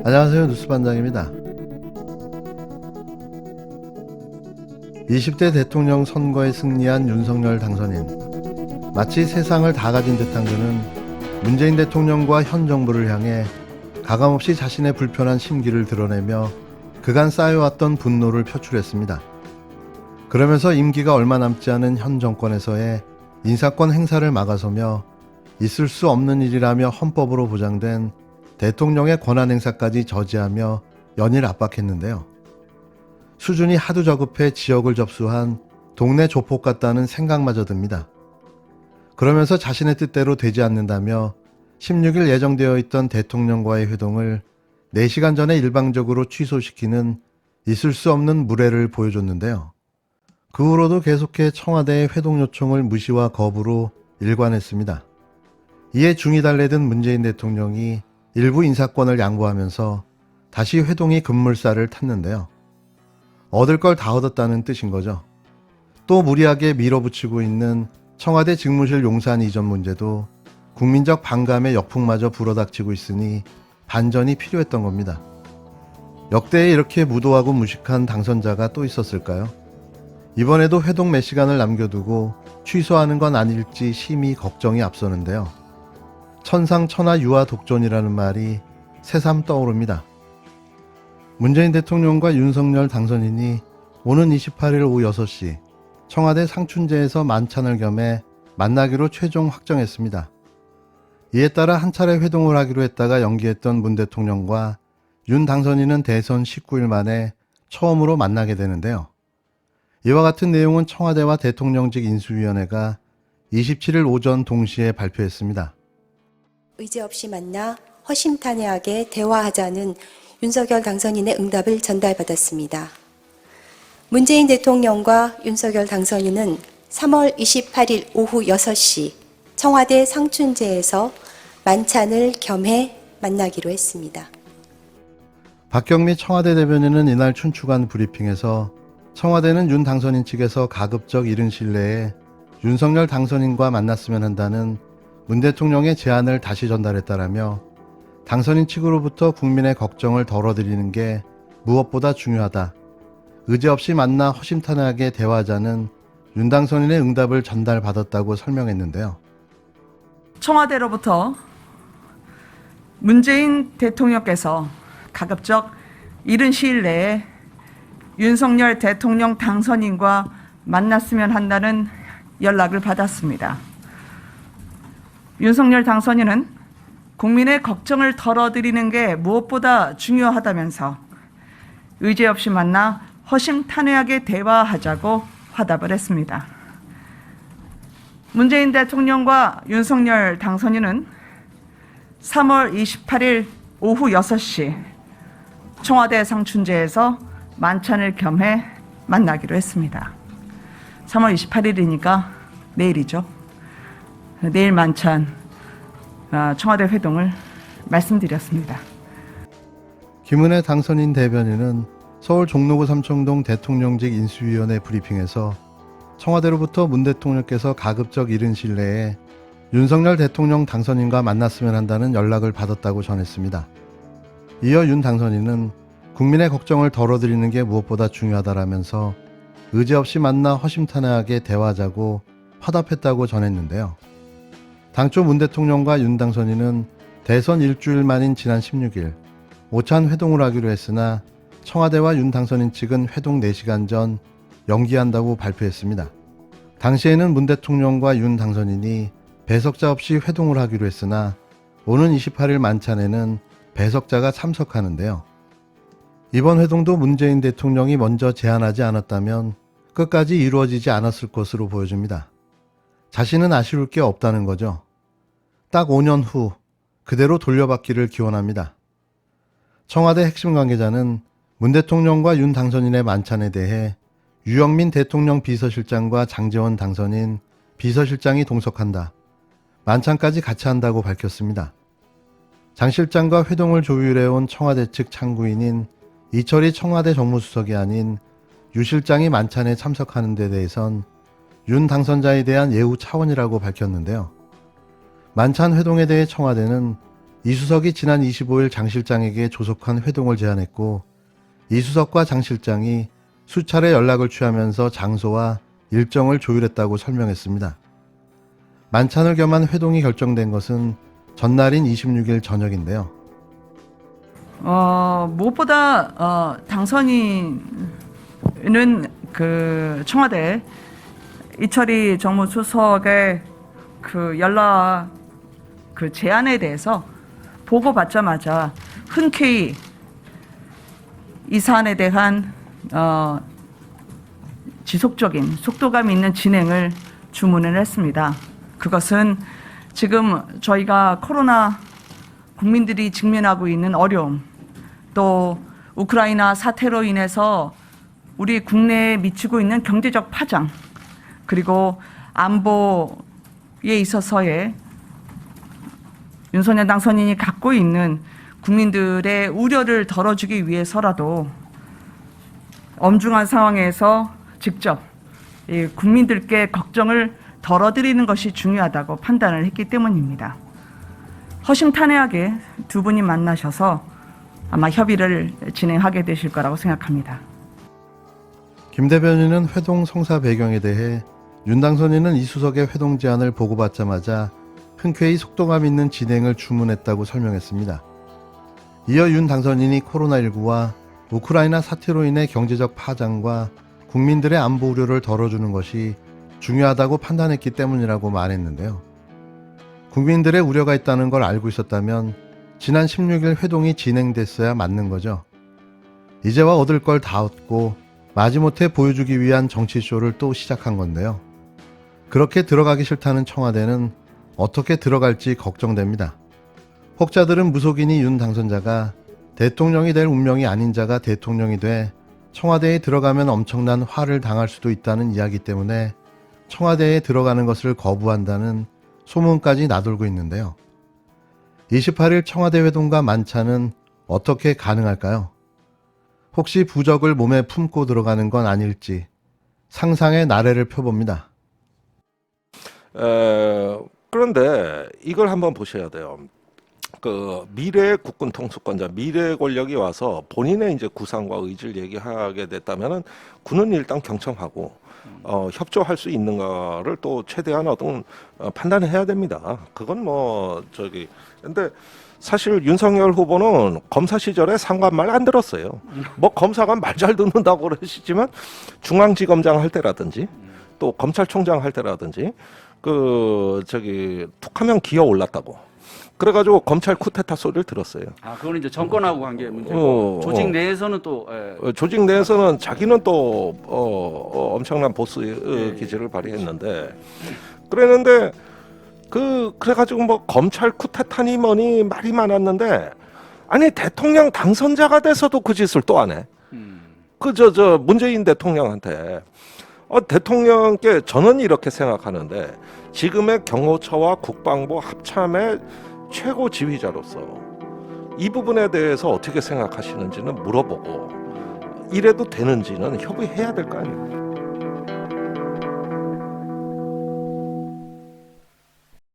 안녕하세요. 뉴스반장입니다. 20대 대통령 선거에 승리한 윤석열 당선인. 마치 세상을 다 가진 듯한 그는 문재인 대통령과 현 정부를 향해 가감없이 자신의 불편한 심기를 드러내며 그간 쌓여왔던 분노를 표출했습니다. 그러면서 임기가 얼마 남지 않은 현 정권에서의 인사권 행사를 막아서며 있을 수 없는 일이라며 헌법으로 보장된 대통령의 권한 행사까지 저지하며 연일 압박했는데요. 수준이 하도 저급해 지역을 접수한 동네 조폭 같다는 생각마저 듭니다. 그러면서 자신의 뜻대로 되지 않는다며 16일 예정되어 있던 대통령과의 회동을 4시간 전에 일방적으로 취소시키는 있을 수 없는 무례를 보여줬는데요. 그 후로도 계속해 청와대의 회동 요청을 무시와 거부로 일관했습니다. 이에 중이 달래든 문재인 대통령이 일부 인사권을 양보하면서 다시 회동이 급물살을 탔는데요. 얻을 걸 다 얻었다는 뜻인 거죠. 또 무리하게 밀어붙이고 있는 청와대 직무실 용산 이전 문제도 국민적 반감의 역풍마저 불어닥치고 있으니 반전이 필요했던 겁니다. 역대에 이렇게 무도하고 무식한 당선자가 또 있었을까요? 이번에도 회동 몇 시간을 남겨두고 취소하는 건 아닐지 심히 걱정이 앞서는데요. 천상천하 유아 독존이라는 말이 새삼 떠오릅니다. 문재인 대통령과 윤석열 당선인이 오는 28일 오후 6시 청와대 상춘제에서 만찬을 겸해 만나기로 최종 확정했습니다. 이에 따라 한 차례 회동을 하기로 했다가 연기했던 문 대통령과 윤 당선인은 대선 19일 만에 처음으로 만나게 되는데요. 이와 같은 내용은 청와대와 대통령직 인수위원회가 27일 오전 동시에 발표했습니다. 의제 없이 만나 허심탄회하게 대화하자는 윤석열 당선인의 응답을 전달받았습니다. 문재인 대통령과 윤석열 당선인은 3월 28일 오후 6시 청와대 상춘제에서 만찬을 겸해 만나기로 했습니다. 박경미 청와대 대변인은 이날 춘추관 브리핑에서 청와대는 윤 당선인 측에서 가급적 이른 시일 내에 윤석열 당선인과 만났으면 한다는 문 대통령의 제안을 다시 전달했다라며 당선인 측으로부터 국민의 걱정을 덜어드리는 게 무엇보다 중요하다. 의제 없이 만나 허심탄회하게 대화하자는 윤 당선인의 응답을 전달받았다고 설명했는데요. 청와대로부터 문재인 대통령께서 가급적 이른 시일 내에 윤석열 대통령 당선인과 만났으면 한다는 연락을 받았습니다. 윤석열 당선인은 국민의 걱정을 덜어드리는 게 무엇보다 중요하다면서 의제 없이 만나 허심탄회하게 대화하자고 화답을 했습니다. 문재인 대통령과 윤석열 당선인은 3월 28일 오후 6시 청와대 상춘제에서 만찬을 겸해 만나기로 했습니다. 3월 28일이니까 내일이죠. 내일 만찬 청와대 회동을 말씀드렸습니다. 김은혜 당선인 대변인은 서울 종로구 삼청동 대통령직 인수위원회 브리핑에서 청와대로부터 문 대통령께서 가급적 이른 시일 내에 윤석열 대통령 당선인과 만났으면 한다는 연락을 받았다고 전했습니다. 이어 윤 당선인은 국민의 걱정을 덜어드리는 게 무엇보다 중요하다라면서 의제 없이 만나 허심탄회하게 대화하자고 화답했다고 전했는데요. 당초 문 대통령과 윤 당선인은 대선 일주일 만인 지난 16일 오찬 회동을 하기로 했으나 청와대와 윤 당선인 측은 회동 4시간 전 연기한다고 발표했습니다. 당시에는 문 대통령과 윤 당선인이 배석자 없이 회동을 하기로 했으나 오는 28일 만찬에는 배석자가 참석하는데요. 이번 회동도 문재인 대통령이 먼저 제안하지 않았다면 끝까지 이루어지지 않았을 것으로 보여집니다. 자신은 아쉬울 게 없다는 거죠. 딱 5년 후 그대로 돌려받기를 기원합니다. 청와대 핵심 관계자는 문 대통령과 윤 당선인의 만찬에 대해 유영민 대통령 비서실장과 장제원 당선인 비서실장이 동석한다. 만찬까지 같이 한다고 밝혔습니다. 장 실장과 회동을 조율해온 청와대 측 창구인인 이철희 청와대 정무수석이 아닌 유 실장이 만찬에 참석하는 데 대해선 윤 당선자에 대한 예우 차원이라고 밝혔는데요. 만찬 회동에 대해 청와대는 이수석이 지난 25일 장 실장에게 조속한 회동을 제안했고 이수석과 장 실장이 수차례 연락을 취하면서 장소와 일정을 조율했다고 설명했습니다. 만찬을 겸한 회동이 결정된 것은 전날인 26일 저녁인데요. 무엇보다 당선인은 그 청와대 이철희 정무수석의 그 연락 그 제안에 대해서 보고받자마자 흔쾌히 이 사안에 대한 지속적인 속도감 있는 진행을 주문을 했습니다. 그것은 지금 저희가 코로나 국민들이 직면하고 있는 어려움, 또 우크라이나 사태로 인해서 우리 국내에 미치고 있는 경제적 파장, 그리고 안보에 있어서의 윤석열 당선인이 갖고 있는 국민들의 우려를 덜어주기 위해서라도 엄중한 상황에서 직접 이 국민들께 걱정을 덜어드리는 것이 중요하다고 판단을 했기 때문입니다. 허심탄회하게 두 분이 만나셔서 아마 협의를 진행하게 되실 거라고 생각합니다. 김 대변인은 회동 성사 배경에 대해 윤 당선인은 이수석의 회동 제안을 보고받자마자 흔쾌히 속도감 있는 진행을 주문했다고 설명했습니다. 이어 윤 당선인이 코로나19와 우크라이나 사태로 인해 경제적 파장과 국민들의 안보 우려를 덜어주는 것이 중요하다고 판단했기 때문이라고 말했는데요. 국민들의 우려가 있다는 걸 알고 있었다면 지난 16일 회동이 진행됐어야 맞는 거죠. 이제와 얻을 걸 다 얻고 마지못해 보여주기 위한 정치쇼를 또 시작한 건데요. 그렇게 들어가기 싫다는 청와대는 어떻게 들어갈지 걱정됩니다. 혹자들은 무속인이 윤 당선자가 대통령이 될 운명이 아닌 자가 대통령이 돼 청와대에 들어가면 엄청난 화를 당할 수도 있다는 이야기 때문에 청와대에 들어가는 것을 거부한다는 소문까지 나돌고 있는데요. 28일 청와대 회동과 만찬은 어떻게 가능할까요? 혹시 부적을 몸에 품고 들어가는 건 아닐지 상상의 나래를 펴봅니다. 그런데 이걸 한번 보셔야 돼요. 그 미래의 국군 통수권자, 미래의 권력이 와서 본인의 이제 구상과 의지를 얘기하게 됐다면은 군은 일단 경청하고 협조할 수 있는가를 또 최대한 어떤 판단을 해야 됩니다. 그건 근데 사실 윤석열 후보는 검사 시절에 상관 말 안 들었어요. 뭐 검사가 말 잘 듣는다고 그러시지만 중앙지검장 할 때라든지 또 검찰총장 할 때라든지 툭하면 기어 올랐다고. 그래가지고 검찰 쿠데타 소리를 들었어요. 아, 그건 이제 정권하고 관계 문제고 조직 내에서는 또 조직 내에서는 자기는 또 엄청난 보스 기질을 발휘했는데 그랬는데 그래가지고 뭐 검찰 쿠데타니 뭐니 말이 많았는데 아니 대통령 당선자가 돼서도 그 짓을 또 안 해. 문재인 대통령한테 대통령께 저는 이렇게 생각하는데 지금의 경호처와 국방부 합참의 최고 지휘자로서 이 부분에 대해서 어떻게 생각하시는지는 물어보고 이래도 되는지는 협의해야 될 거 아니에요.